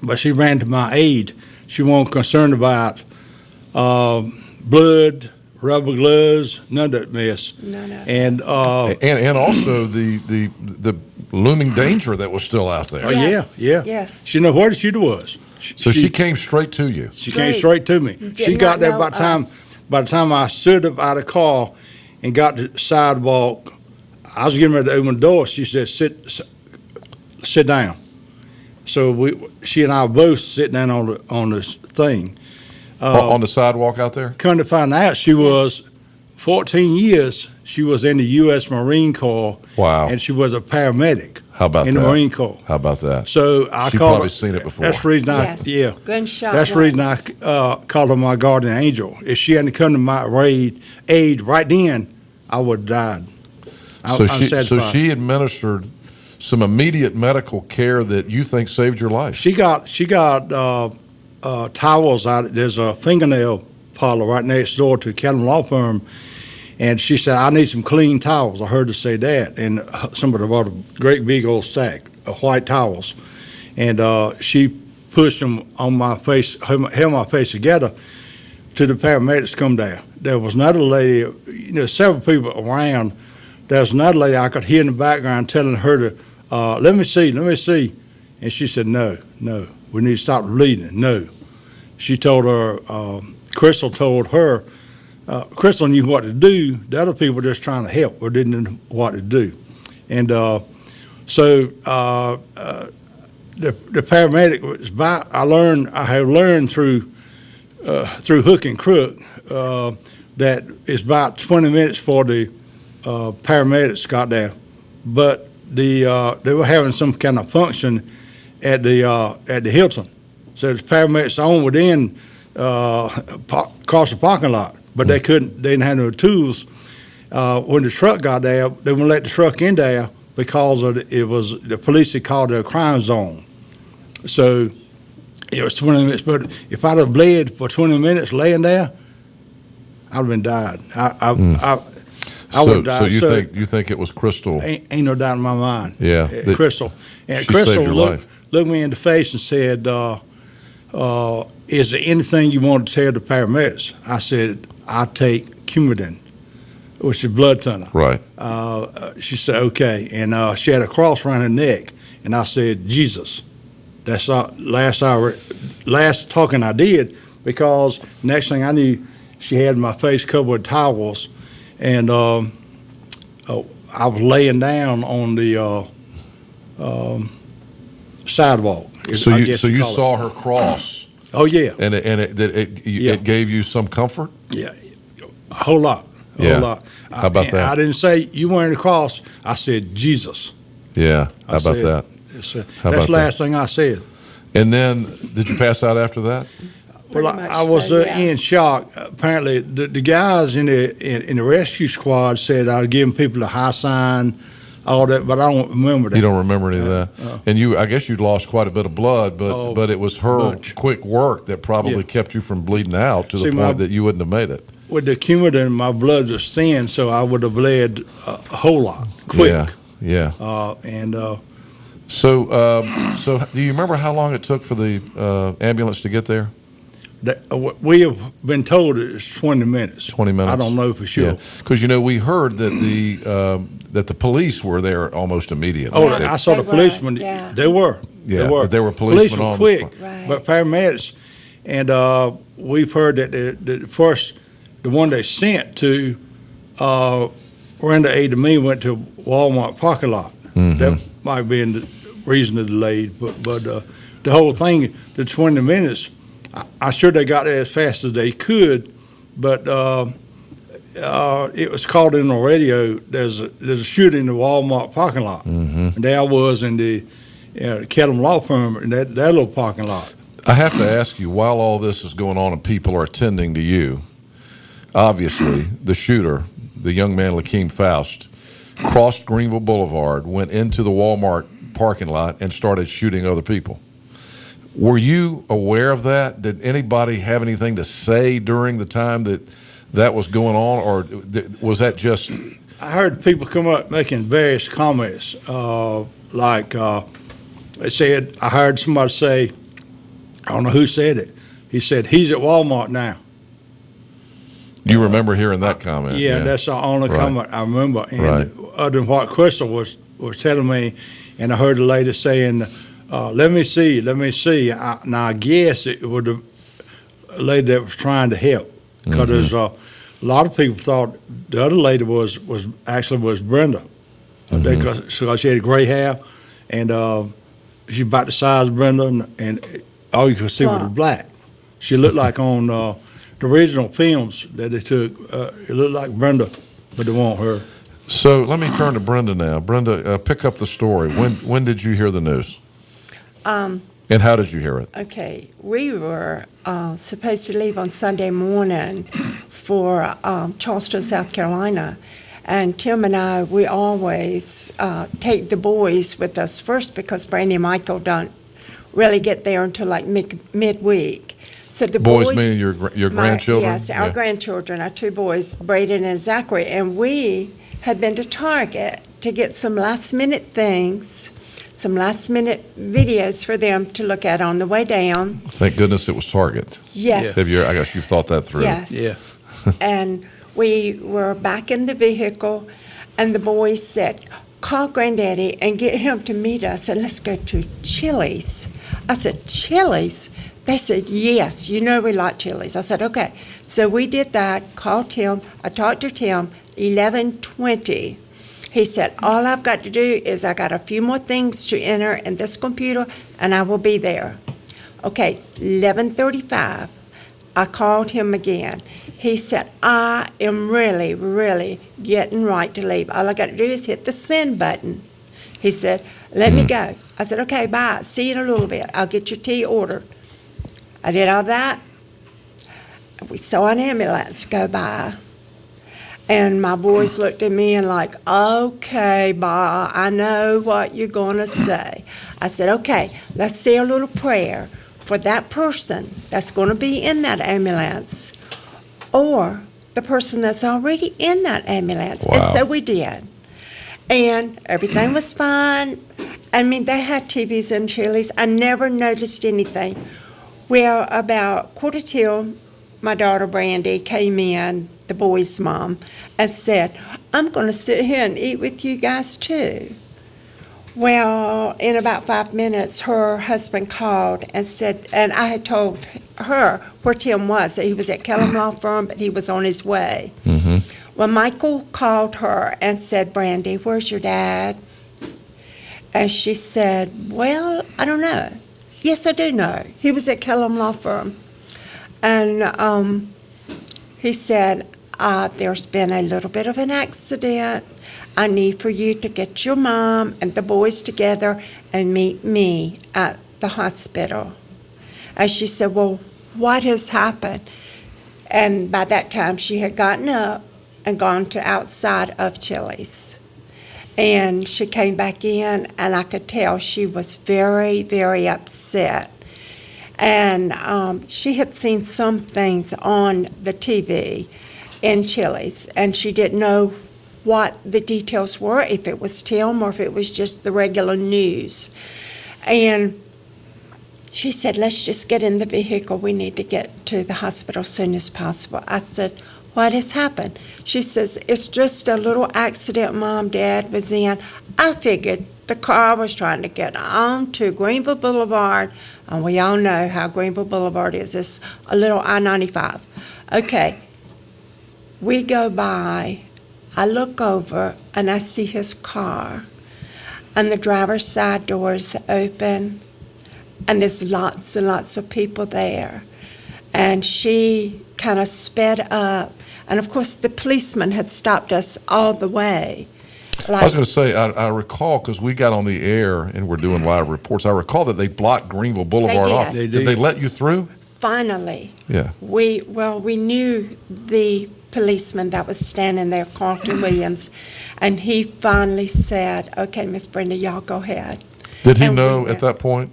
U: but she ran to my aid. She wasn't concerned about blood, rubber gloves, none of that mess.
T: No.
U: And
B: also the looming danger that was still out there.
U: Yes. She knew where the shooter was.
B: So she came straight to you.
U: She came straight to me. She got there by the time I stood up out of the car and got to the sidewalk. I was getting ready to open the door. She said, "Sit down." So she and I were both sitting down on this thing.
B: On the sidewalk out there?
U: Come to find out, she was 14 years. She was in the U.S. Marine Corps.
B: Wow.
U: And she was a paramedic.
B: How about
U: in
B: that?
U: the Marine Corps.
B: How about that?
U: So
B: She probably seen it before.
U: That's the reason
T: Gunshot.
U: That's the reason I called her my guardian angel. If she hadn't come to my aid right then, I would have died.
B: So she administered some immediate medical care that you think saved your life.
U: She got towels out. There's a fingernail parlor right next door to Kellum Law Firm, and she said, I need some clean towels. I heard her say that, and somebody bought a great big old stack of white towels, and she pushed them on my face, held my face together till the paramedics come down. There was another lady, several people around. There was another lady I could hear in the background telling her to, let me see. And she said, no, we need to stop bleeding, no. She told her, Crystal told her, Crystal knew what to do. The other people were just trying to help or didn't know what to do. And so the paramedic was about, I have learned through hook and crook that it's about 20 minutes for the paramedics got there, but they were having some kind of function at the Hilton. So the paramedics on within across the parking lot, but they didn't have no tools. When the truck got there, they wouldn't let the truck in there because it was the police had called it a crime zone. So it was 20 minutes, but if I'd have bled for 20 minutes laying there, I'd have been died. I would have died.
B: So you think it was Crystal?
U: Ain't no doubt in my mind.
B: Yeah,
U: Crystal. And
B: she
U: Crystal
B: saved your life.
U: looked me in the face and said, is there anything you want to tell the paramedics? I said, I take Coumadin, which is blood thinner.
B: Right.
U: She said, okay. And she had a cross around her neck. And I said, Jesus. That's last talking I did, because next thing I knew, she had my face covered with towels. And I was laying down on the sidewalk.
B: So you saw her cross.
U: Oh yeah.
B: And it gave you some comfort.
U: Yeah, a whole lot. A whole lot.
B: How about that?
U: I didn't say you wearing the cross. I said Jesus.
B: Yeah. How about that?
U: That's the last thing I said.
B: And then, did you pass out after that?
U: Well, I was in shock. Apparently, the guys in the rescue squad said I was giving people a high sign, all that, but I don't remember that.
B: You don't remember any of that? And I guess you'd lost quite a bit of blood, but it was her quick work that probably kept you from bleeding out to the point that you wouldn't have made it.
U: With the Coumadin, my blood was thin, so I would have bled a whole lot quick.
B: Yeah. So do you remember how long it took for the ambulance to get there?
U: We have been told it's 20 minutes.
B: 20 minutes.
U: I don't know for sure.
B: Because we heard that the police were there almost immediately.
U: Oh, I saw the policemen. They were.
B: Yeah,
U: they were.
B: There were policemen
U: on
B: quick,
U: but paramedics, and we've heard that the one they sent to render aid to me went to Walmart parking lot.
B: Mm-hmm.
U: That might have been the reason it delayed, but the whole thing, the 20 minutes. I'm sure they got there as fast as they could, but it was called in the radio. There's a shooting in the Walmart parking lot, and there I was in the Kellum Law Firm in that little parking lot.
B: I have to ask you, while all this is going on and people are attending to you, obviously the shooter, the young man Lakeem Faust, crossed Greenville Boulevard, went into the Walmart parking lot, and started shooting other people. Were you aware of that? Did anybody have anything to say during the time that was going on, or was that just?
U: I heard people come up making various comments, like they said. I heard somebody say, I don't know who said it. He said he's at Walmart now.
B: You remember hearing that comment?
U: Yeah, that's the only comment I remember. And other than what Crystal was telling me, and I heard the lady saying. Let me see. Now, I guess it was the lady that was trying to help, because there's a lot of people thought the other lady was Brenda, because she had gray hair, and she's about the size of Brenda, and all you could see was black. She looked like on the original films that they took. It looked like Brenda, but it wasn't her.
B: So let me turn to Brenda now. Brenda, pick up the story. When did you hear the news? And how did you hear it?
T: Okay, we were supposed to leave on Sunday morning for Charleston, South Carolina. And Tim and I, we always take the boys with us first, because Brandy and Michael don't really get there until like midweek. So the
B: boys meaning your grandchildren?
T: Yes, our grandchildren, our two boys, Braden and Zachary, and we had been to Target to get some last-minute things, some last-minute videos for them to look at on the way down.
B: Thank goodness it was Target.
T: Yes.
B: I guess you've thought that through.
T: Yes.
U: Yeah.
T: And we were back in the vehicle, and the boys said, call Granddaddy and get him to meet us, and let's go to Chili's. I said, Chili's? They said, yes, you know we like Chili's. I said, okay. So we did that, called Tim. I talked to Tim, 11:20. He said, all I've got to do is I got a few more things to enter in this computer, and I will be there. Okay, 11:35. I called him again. He said, I am really, really getting right to leave. All I got to do is hit the send button. He said, let me go. I said, okay, bye. See you in a little bit. I'll get your tea ordered. I did all that. We saw an ambulance go by. And my boys looked at me and like, okay, Ba, I know what you're going to say. I said, okay, let's say a little prayer for that person that's going to be in that ambulance or the person that's already in that ambulance.
B: Wow.
T: And so we did. And everything was fine. I mean, they had TVs in Chili's. I never noticed anything. Well, about 11:45, my daughter Brandy came in, the boy's mom, and said, I'm going to sit here and eat with you guys too. Well, in about 5 minutes, her husband called and said, and I had told her where Tim was, that he was at Kellum Law Firm, but he was on his way.
B: Mm-hmm.
T: Well, Michael called her and said, Brandy, where's your dad? And she said, well, I don't know. Yes, I do know. He was at Kellum Law Firm. And he said, there's been a little bit of an accident. I need for you to get your mom and the boys together and meet me at the hospital. And she said, well, what has happened? And by that time, she had gotten up and gone to outside of Chili's. And she came back in, and I could tell she was very, very upset. And she had seen some things on the TV in Chili's, and she didn't know what the details were, if it was Tim or if it was just the regular news. And she said, let's just get in the vehicle. We need to get to the hospital as soon as possible. I said, what has happened? She says, it's just a little accident Mom, Dad was in. I figured the car was trying to get on to Greenville Boulevard, and we all know how Greenville Boulevard is. It's a little I-95. Okay, we go by. I look over, and I see his car, and the driver's side door is open, and there's lots and lots of people there. And she kind of sped up. And, of course, the policeman had stopped us all the way.
B: I was going to say, I recall, because we got on the air and we're doing live reports, I recall that they blocked Greenville Boulevard off.
U: They
B: Did they let you through?
T: Finally.
B: Yeah.
T: We knew the policeman that was standing there, Carlton Williams, and he finally said, okay, Miss Brenda, y'all go ahead.
B: Did he know at that point?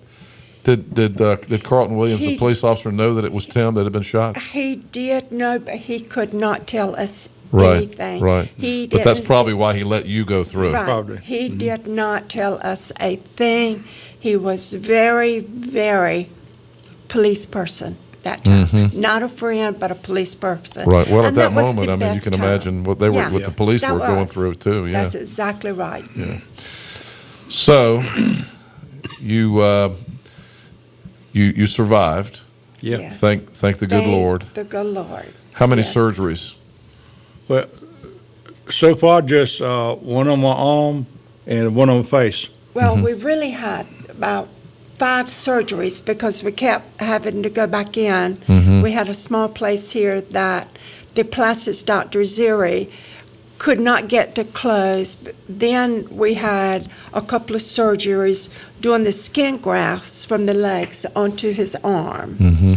B: Did Carlton Williams, the police officer, know that it was Tim that had been shot?
T: He did know, but he could not tell us anything.
B: Right. But that's probably why he let you go through.
T: Right.
U: Probably.
T: He did not tell us a thing. He was very, very police person that time.
B: Mm-hmm.
T: Not a friend, but a police person.
B: Right. Well,
T: And
B: at that
T: was
B: moment,
T: the
B: I mean, you
T: best
B: can
T: time.
B: imagine what they were,
T: Yeah.
B: what the police
T: That
B: were going
T: was.
B: through too. Yeah.
T: That's exactly right.
B: Yeah. So, you survived.
U: Yeah.
T: Yes.
B: Thank the good Lord.
T: The good Lord.
B: How many
T: Yes.
B: surgeries?
U: Well, so far just one on my arm and one on my face.
T: Well, we really had about 5 surgeries because we kept having to go back in.
B: Mhm.
T: We had a small place here that the plastics Dr. Ziri could not get to close. But then we had a couple of surgeries doing the skin grafts from the legs onto his arm.
B: Mm-hmm.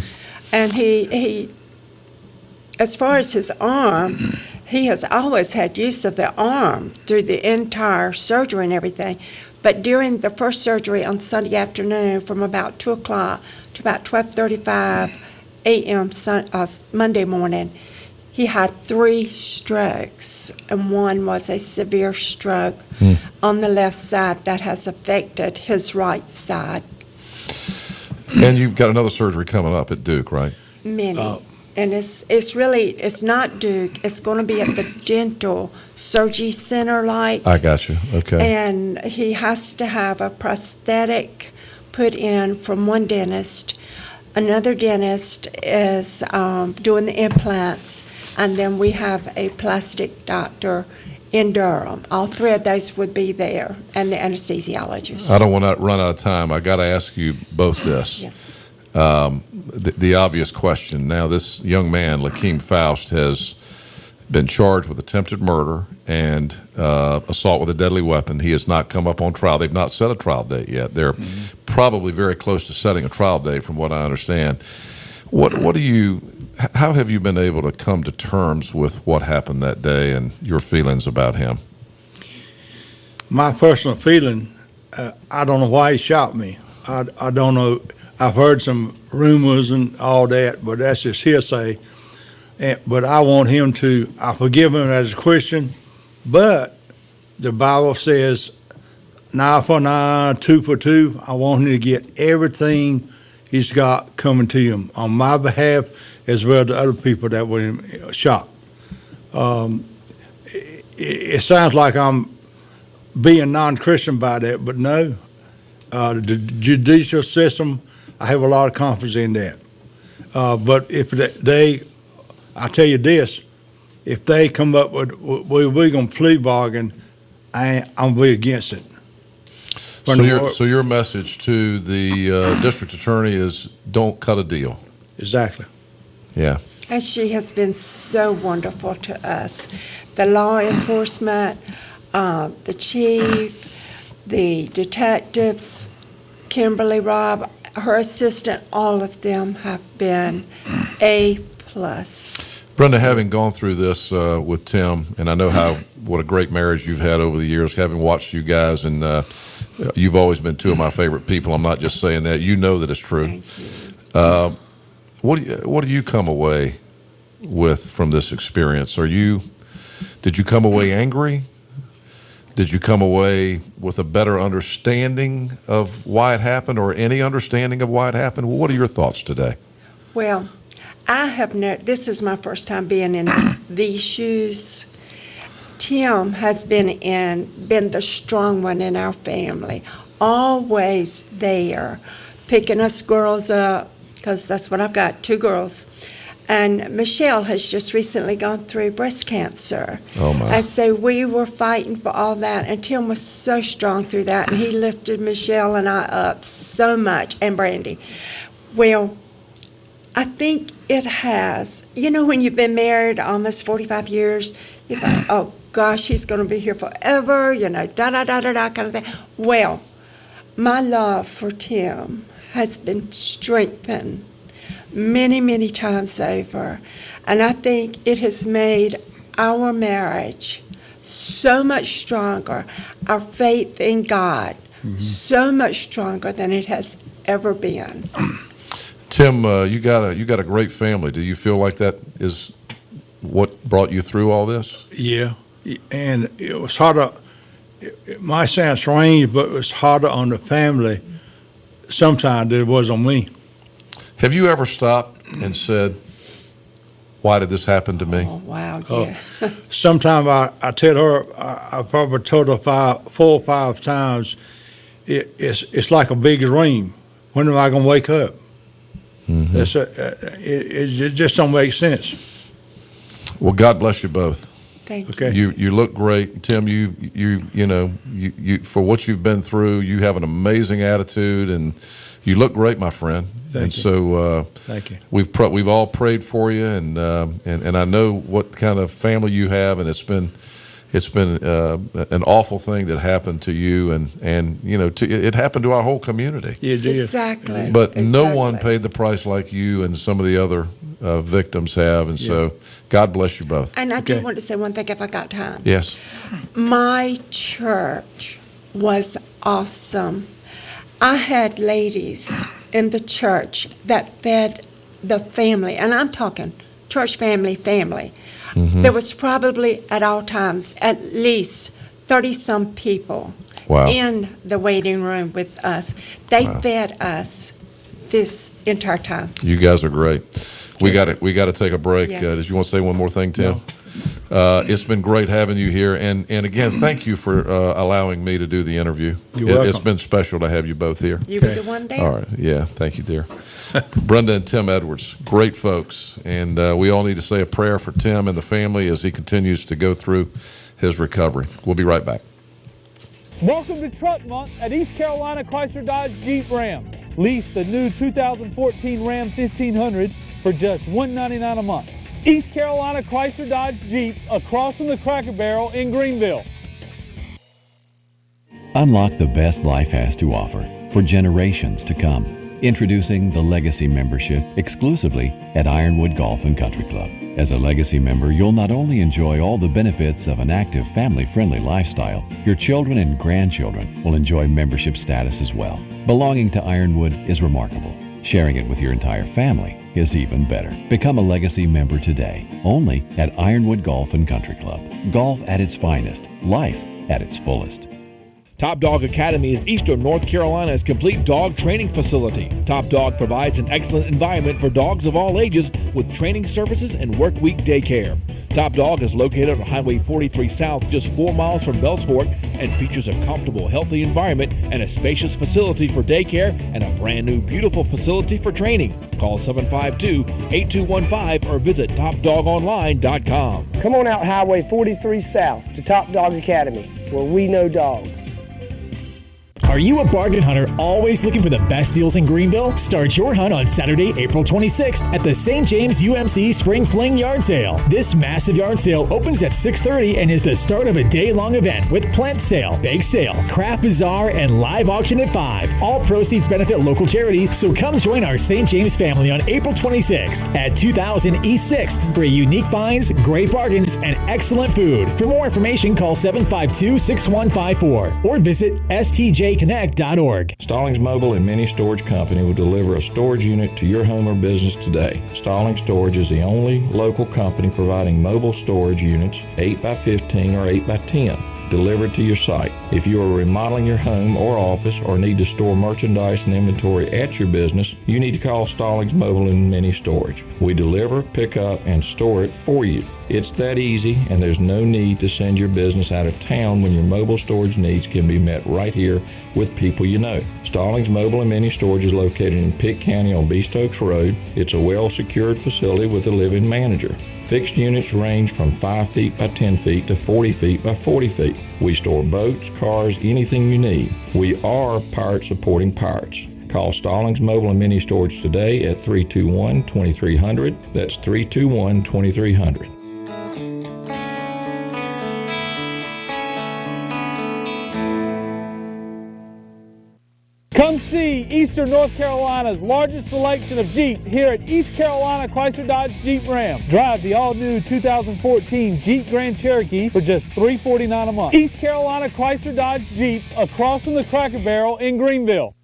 T: And he, as far as his arm, he has always had use of the arm through the entire surgery and everything. But during the first surgery on Sunday afternoon from about 2 o'clock to about 12:35 a.m. Monday morning, he had 3 strokes, and one was a severe stroke on the left side that has affected his right side.
B: And you've got another surgery coming up at Duke, right?
T: Many. And it's not Duke. It's going to be at the dental surgery center,
B: I got you. Okay.
T: And he has to have a prosthetic put in from one dentist. Another dentist is doing the implants, and then we have a plastic doctor in Durham. All 3 of those would be there, and the anesthesiologist.
B: I don't want to run out of time. I got to ask you both this.
T: Yes.
B: The obvious question. Now, this young man, Lakeem Faust, has been charged with attempted murder and assault with a deadly weapon. He has not come up on trial. They've not set a trial date yet. They're probably very close to setting a trial date, from what I understand. How have you been able to come to terms with what happened that day and your feelings about him?
U: My personal feeling, I don't know why he shot me. I don't know. I've heard some rumors and all that, but that's just hearsay. But I want him to, I forgive him as a Christian, but the Bible says, 9 for 9, 2 for 2. I want him to get everything he's got coming to him on my behalf, as well as the other people that were shot. It sounds like I'm being non-Christian by that, but no. The judicial system, I have a lot of confidence in that. But if I tell you this, if they come up with, we're going to plea bargain, I'm be against it.
B: So your message to the district attorney is don't cut a deal.
U: Exactly.
B: Yeah.
T: And she has been so wonderful to us. The law enforcement, the chief, the detectives, Kimberly Robb, her assistant, all of them have been A+.
B: Brenda, having gone through this with Tim, and I know what a great marriage you've had over the years, having watched you guys, and you've always been 2 of my favorite people. I'm not just saying that. You know that it's true. What do you come away with from this experience? Did you come away angry? Did you come away with a better understanding of why it happened, or any understanding of why it happened? What are your thoughts today?
T: Well, this is my first time being in these shoes. Tim has been the strong one in our family, always there, picking us girls up, because that's what I've got, 2 girls. And Michelle has just recently gone through breast cancer.
B: Oh, my.
T: And so we were fighting for all that, and Tim was so strong through that, and he lifted Michelle and I up so much, and Brandy. Well, I think it has. You know, when you've been married almost 45 years, you think, oh, gosh, he's going to be here forever, da-da-da-da-da kind of thing. Well, my love for Tim has been strengthened many, many times over. And I think it has made our marriage so much stronger, our faith in God so much stronger than it has ever been.
B: Tim, you got a great family. Do you feel like that is what brought you through all this?
U: Yeah, and it was harder. It might sound strange, but it was harder on the family sometimes than it was on me.
B: Have you ever stopped and said, why did this happen to me?
T: Oh, wow, yeah.
U: Sometimes I tell her, I probably told her 4 or 5 times, it's like a big dream. When am I going to wake up?
B: Mm-hmm.
U: It just don't make sense.
B: Well, God bless you both.
T: Thank you.
U: Okay.
B: You look great, Tim. You for what you've been through, you have an amazing attitude, and you look great, my friend.
U: Thank you.
B: So
U: thank you.
B: We've all prayed for you, and I know what kind of family you have, and it's been an awful thing that happened to you, and it happened to our whole community.
U: Yeah, it did.
T: Exactly.
B: But no one paid the price like you and some of the other victims have, and so God bless you both.
T: And I do want to say one thing if I got time.
B: Yes.
T: My church was awesome. I had ladies in the church that fed the family, and I'm talking church family.
B: Mm-hmm.
T: There was probably at all times at least 30-some people
B: Wow.
T: in the waiting room with us. They
B: Wow.
T: fed us this entire time.
B: You guys are great. We got to take a break.
T: Yes.
B: Did you want to say one more thing, Tim? It's been great having you here, and again, thank you for allowing me to do the interview.
U: You're welcome.
B: It's been special to have you both here.
T: You were the one there.
B: All right, yeah, thank you, dear. Brenda and Tim Edwards, great folks, and we all need to say a prayer for Tim and the family as he continues to go through his recovery. We'll be right back.
E: Welcome to Truck Month at East Carolina Chrysler Dodge Jeep Ram. Lease the new 2014 Ram 1500 for just $199 a month. East Carolina Chrysler Dodge Jeep across from the Cracker Barrel in Greenville.
F: Unlock the best life has to offer for generations to come. Introducing the Legacy Membership exclusively at Ironwood Golf and Country Club. As a Legacy member, you'll not only enjoy all the benefits of an active, family-friendly lifestyle, your children and grandchildren will enjoy membership status as well. Belonging to Ironwood is remarkable. Sharing it with your entire family is even better. Become a Legacy member today, only at Ironwood Golf and Country Club. Golf at its finest, life at its fullest.
A: Top Dog Academy is Eastern North Carolina's complete dog training facility. Top Dog provides an excellent environment for dogs of all ages with training services and work week daycare. Top Dog is located on Highway 43 South, just 4 miles from Bells Fork, and features a comfortable, healthy environment and a spacious facility for daycare and a brand new, beautiful facility for training. Call 752-8215 or visit topdogonline.com.
V: Come on out Highway 43 South to Top Dog Academy, where we know dogs.
G: Are you a bargain hunter always looking for the best deals in Greenville? Start your hunt on Saturday, April 26th at the St. James UMC Spring Fling Yard Sale. This massive yard sale opens at 6:30 and is the start of a day-long event with plant sale, bake sale, craft bazaar, and live auction at 5. All proceeds benefit local charities, so come join our St. James family on April 26th at 2000 East 6th for unique finds, great bargains, and excellent food. For more information, call 752-6154 or visit stjconnect.org.
W: Stallings Mobile and Mini Storage Company will deliver a storage unit to your home or business today. Stallings Storage is the only local company providing mobile storage units 8x15 or 8x10 delivered to your site. If you are remodeling your home or office or need to store merchandise and inventory at your business, you need to call Stallings Mobile and Mini Storage. We deliver, pick up, and store it for you. It's that easy, and there's no need to send your business out of town when your mobile storage needs can be met right here with people you know. Stallings Mobile and Mini Storage is located in Pitt County on Beast Oaks Road. It's a well-secured facility with a living manager. Fixed units range from 5 feet by 10 feet to 40 feet by 40 feet. We store boats, cars, anything you need. We are Pirate Supporting Pirates. Call Stallings Mobile and Mini Storage today at 321-2300. That's 321-2300.
E: Come see Eastern North Carolina's largest selection of Jeeps here at East Carolina Chrysler Dodge Jeep Ram. Drive the all-new 2014 Jeep Grand Cherokee for just $349 a month. East Carolina Chrysler Dodge Jeep across from the Cracker Barrel in Greenville.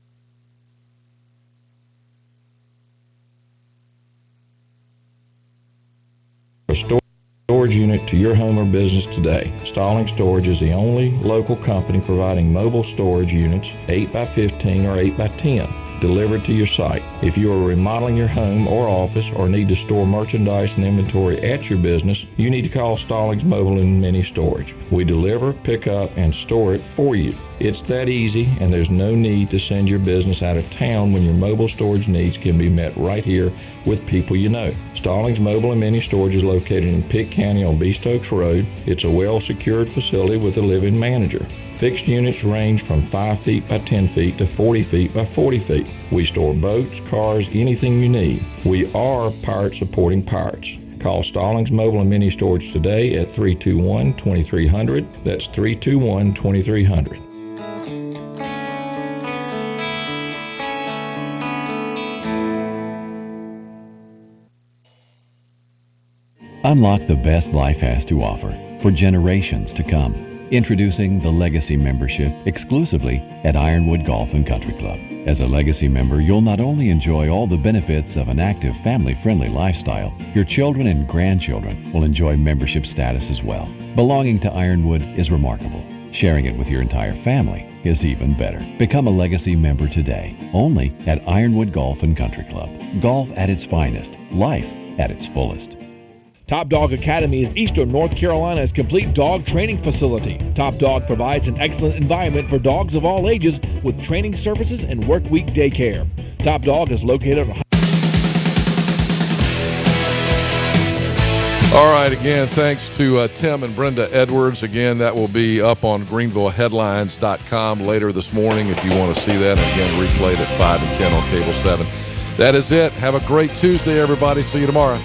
W: Storage unit to your home or business today. Stallings Storage is the only local company providing mobile storage units 8x15 or 8x10 delivered to your site. If you are remodeling your home or office or need to store merchandise and inventory at your business, you need to call Stallings Mobile and Mini Storage. We deliver, pick up, and store it for you. It's that easy, and there's no need to send your business out of town when your mobile storage needs can be met right here with people you know. Stallings Mobile and Mini Storage is located in Pitt County on Beast Oaks Road. It's a well-secured facility with a living manager. Fixed units range from 5 feet by 10 feet to 40 feet by 40 feet. We store boats, cars, anything you need. We are Pirate Supporting Pirates. Call Stallings Mobile and Mini Storage today at 321-2300. That's 321-2300.
F: Unlock the best life has to offer for generations to come. Introducing the Legacy membership exclusively at Ironwood Golf and Country Club. As a Legacy member, you'll not only enjoy all the benefits of an active, family-friendly lifestyle, your children and grandchildren will enjoy membership status as well. Belonging to Ironwood is remarkable. Sharing it with your entire family is even better. Become a Legacy member today, only at Ironwood Golf and Country Club. Golf at its finest, life at its fullest.
A: Top Dog Academy is Eastern North Carolina's complete dog training facility. Top Dog provides an excellent environment for dogs of all ages with training services and work week daycare. Top Dog is located on...
B: All right, again, thanks to Tim and Brenda Edwards. Again, that will be up on GreenvilleHeadlines.com later this morning if you want to see that. And again, replayed at 5 and 10 on Cable 7. That is it. Have a great Tuesday, everybody. See you tomorrow.